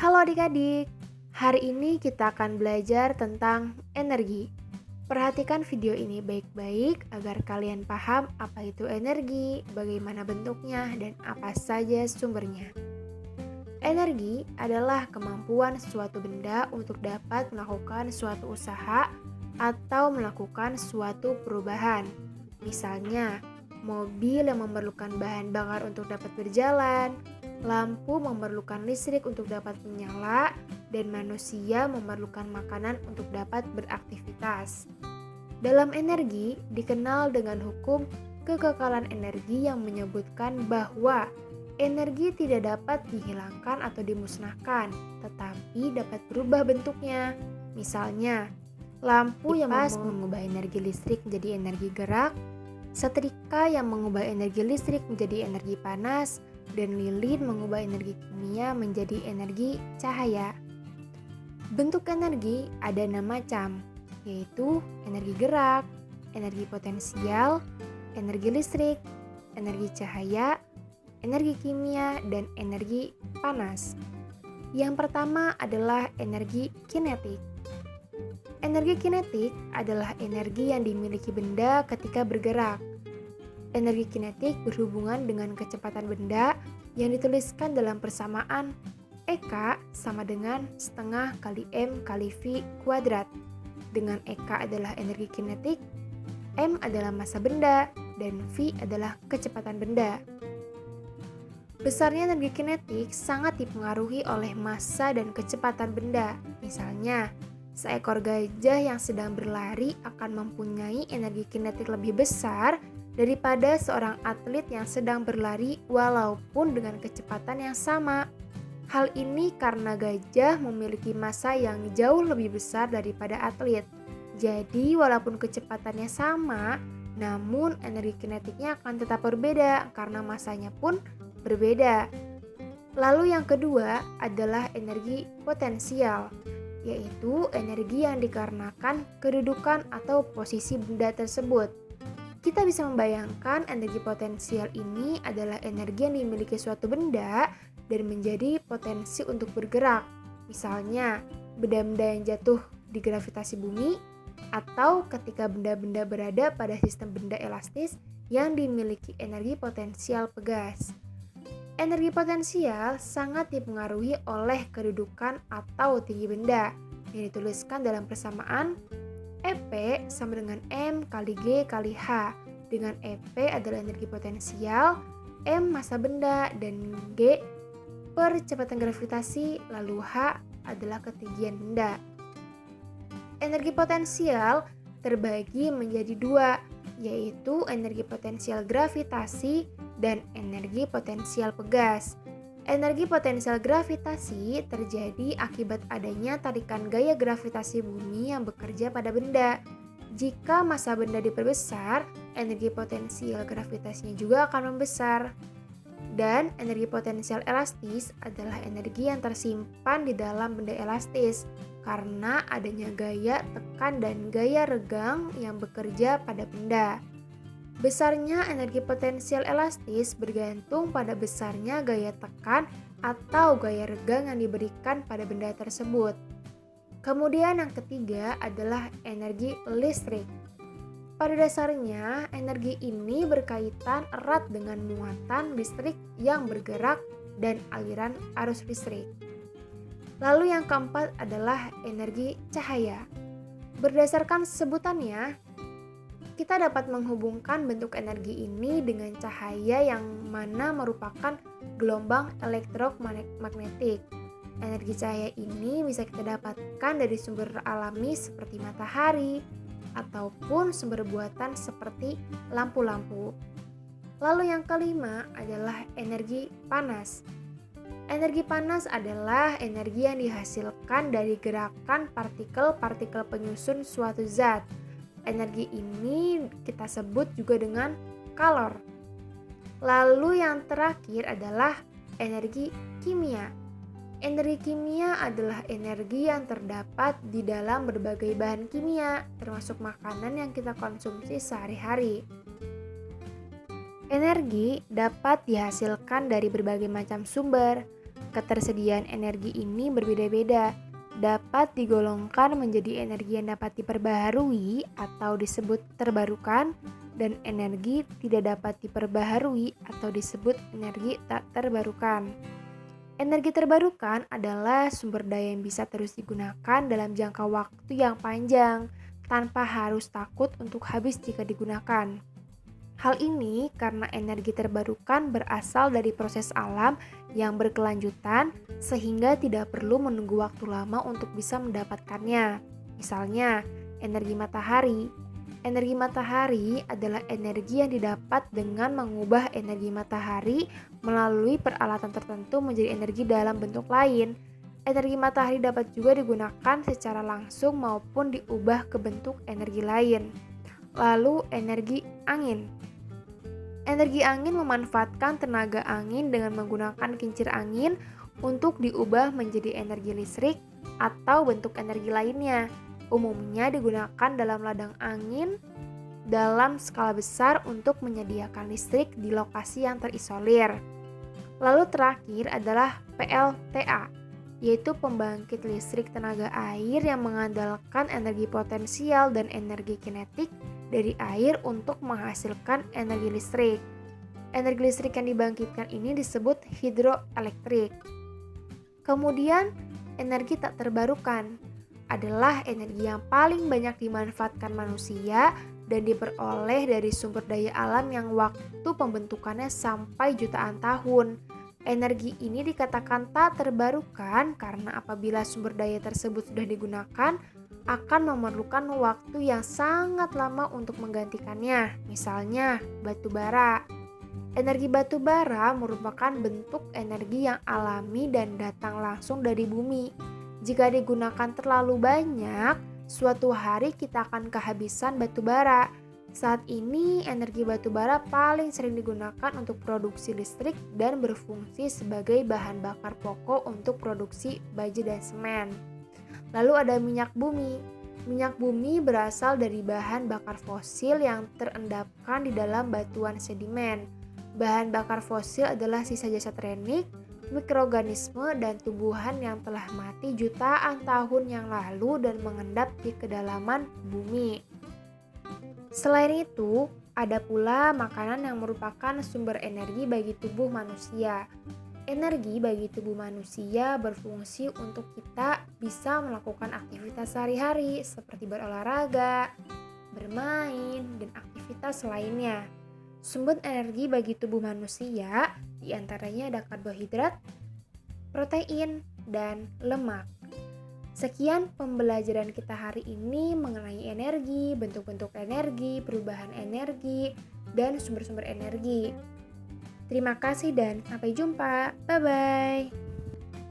Halo adik-adik, hari ini kita akan belajar tentang energi. Perhatikan video ini baik-baik agar kalian paham apa itu energi, bagaimana bentuknya, dan apa saja sumbernya. Energi adalah kemampuan suatu benda untuk dapat melakukan suatu usaha atau melakukan suatu perubahan. Misalnya, mobil yang memerlukan bahan bakar untuk dapat berjalan, lampu memerlukan listrik untuk dapat menyala, dan manusia memerlukan makanan untuk dapat beraktivitas. Dalam energi dikenal dengan hukum kekekalan energi yang menyebutkan bahwa energi tidak dapat dihilangkan atau dimusnahkan, tetapi dapat berubah bentuknya. Misalnya, lampu yang mengubah energi listrik menjadi energi gerak, setrika yang mengubah energi listrik menjadi energi panas, dan lilin mengubah energi kimia menjadi energi cahaya. Bentuk energi ada 6 macam, yaitu energi gerak, energi potensial, energi listrik, energi cahaya, energi kimia, dan energi panas. Yang pertama adalah energi kinetik. Energi kinetik adalah energi yang dimiliki benda ketika bergerak. Energi kinetik berhubungan dengan kecepatan benda yang dituliskan dalam persamaan EK sama dengan setengah kali M kali V kuadrat. Dengan EK adalah energi kinetik, M adalah massa benda, dan V adalah kecepatan benda. Besarnya energi kinetik sangat dipengaruhi oleh massa dan kecepatan benda. Misalnya, seekor gajah yang sedang berlari akan mempunyai energi kinetik lebih besar daripada seorang atlet yang sedang berlari walaupun dengan kecepatan yang sama. Hal ini karena gajah memiliki massa yang jauh lebih besar daripada atlet. Jadi walaupun kecepatannya sama, namun energi kinetiknya akan tetap berbeda karena massanya pun berbeda. Lalu yang kedua adalah energi potensial, yaitu energi yang dikarenakan kedudukan atau posisi benda tersebut. Kita bisa membayangkan energi potensial ini adalah energi yang dimiliki suatu benda dan menjadi potensi untuk bergerak. Misalnya, benda-benda yang jatuh di gravitasi bumi, atau ketika benda-benda berada pada sistem benda elastis yang dimiliki energi potensial pegas. Energi potensial sangat dipengaruhi oleh kedudukan atau tinggi benda yang dituliskan dalam persamaan EP sama dengan M kali G kali H, dengan EP adalah energi potensial, M massa benda, dan G percepatan gravitasi, lalu H adalah ketinggian benda. Energi potensial terbagi menjadi dua, yaitu energi potensial gravitasi dan energi potensial pegas. Energi potensial gravitasi terjadi akibat adanya tarikan gaya gravitasi bumi yang bekerja pada benda. Jika massa benda diperbesar, energi potensial gravitasinya juga akan membesar. Dan energi potensial elastis adalah energi yang tersimpan di dalam benda elastis karena adanya gaya tekan dan gaya regang yang bekerja pada benda. Besarnya energi potensial elastis bergantung pada besarnya gaya tekan atau gaya regang yang diberikan pada benda tersebut. Kemudian yang ketiga adalah energi listrik. Pada dasarnya, energi ini berkaitan erat dengan muatan listrik yang bergerak dan aliran arus listrik. Lalu yang keempat adalah energi cahaya. Berdasarkan sebutannya, kita dapat menghubungkan bentuk energi ini dengan cahaya yang mana merupakan gelombang elektromagnetik. Energi cahaya ini bisa kita dapatkan dari sumber alami seperti matahari ataupun sumber buatan seperti lampu-lampu. Lalu yang kelima adalah energi panas. Energi panas adalah energi yang dihasilkan dari gerakan partikel-partikel penyusun suatu zat. Energi ini kita sebut juga dengan kalor. Lalu yang terakhir adalah energi kimia. Energi kimia adalah energi yang terdapat di dalam berbagai bahan kimia, termasuk makanan yang kita konsumsi sehari-hari. Energi dapat dihasilkan dari berbagai macam sumber, Ketersediaan energi ini berbeda-beda, dapat digolongkan menjadi energi yang dapat diperbaharui atau disebut terbarukan, dan energi tidak dapat diperbaharui atau disebut energi tak terbarukan. Energi terbarukan adalah sumber daya yang bisa terus digunakan dalam jangka waktu yang panjang, tanpa harus takut untuk habis jika digunakan. Hal ini karena energi terbarukan berasal dari proses alam yang berkelanjutan sehingga tidak perlu menunggu waktu lama untuk bisa mendapatkannya. Misalnya, energi matahari. Energi matahari adalah energi yang didapat dengan mengubah energi matahari melalui peralatan tertentu menjadi energi dalam bentuk lain. Energi matahari dapat juga digunakan secara langsung maupun diubah ke bentuk energi lain. Lalu, energi angin. Energi angin memanfaatkan tenaga angin dengan menggunakan kincir angin untuk diubah menjadi energi listrik atau bentuk energi lainnya. Umumnya digunakan dalam ladang angin dalam skala besar untuk menyediakan listrik di lokasi yang terisolir. Lalu terakhir adalah PLTA, yaitu pembangkit listrik tenaga air yang mengandalkan energi potensial dan energi kinetik dari air untuk menghasilkan energi listrik. Energi listrik yang dibangkitkan ini disebut hidroelektrik. Kemudian, energi tak terbarukan adalah energi yang paling banyak dimanfaatkan manusia dan diperoleh dari sumber daya alam yang waktu pembentukannya sampai jutaan tahun. Energi ini dikatakan tak terbarukan karena apabila sumber daya tersebut sudah digunakan, akan memerlukan waktu yang sangat lama untuk menggantikannya. Misalnya, batu bara. Energi batu bara merupakan bentuk energi yang alami dan datang langsung dari bumi. Jika digunakan terlalu banyak, suatu hari kita akan kehabisan batu bara. Saat ini, energi batu bara paling sering digunakan untuk produksi listrik dan berfungsi sebagai bahan bakar pokok untuk produksi baja dan semen. Lalu ada minyak bumi. Minyak bumi berasal dari bahan bakar fosil yang terendapkan di dalam batuan sedimen. Bahan bakar fosil adalah sisa jasad renik, mikroorganisme, dan tumbuhan yang telah mati jutaan tahun yang lalu dan mengendap di kedalaman bumi. Selain itu, ada pula makanan yang merupakan sumber energi bagi tubuh manusia. Energi bagi tubuh manusia berfungsi untuk kita bisa melakukan aktivitas sehari-hari seperti berolahraga, bermain, dan aktivitas lainnya. Sumber energi bagi tubuh manusia diantaranya ada karbohidrat, protein, dan lemak. Sekian pembelajaran kita hari ini mengenai energi, bentuk-bentuk energi, perubahan energi, dan sumber-sumber energi. Terima kasih dan sampai jumpa. Bye-bye.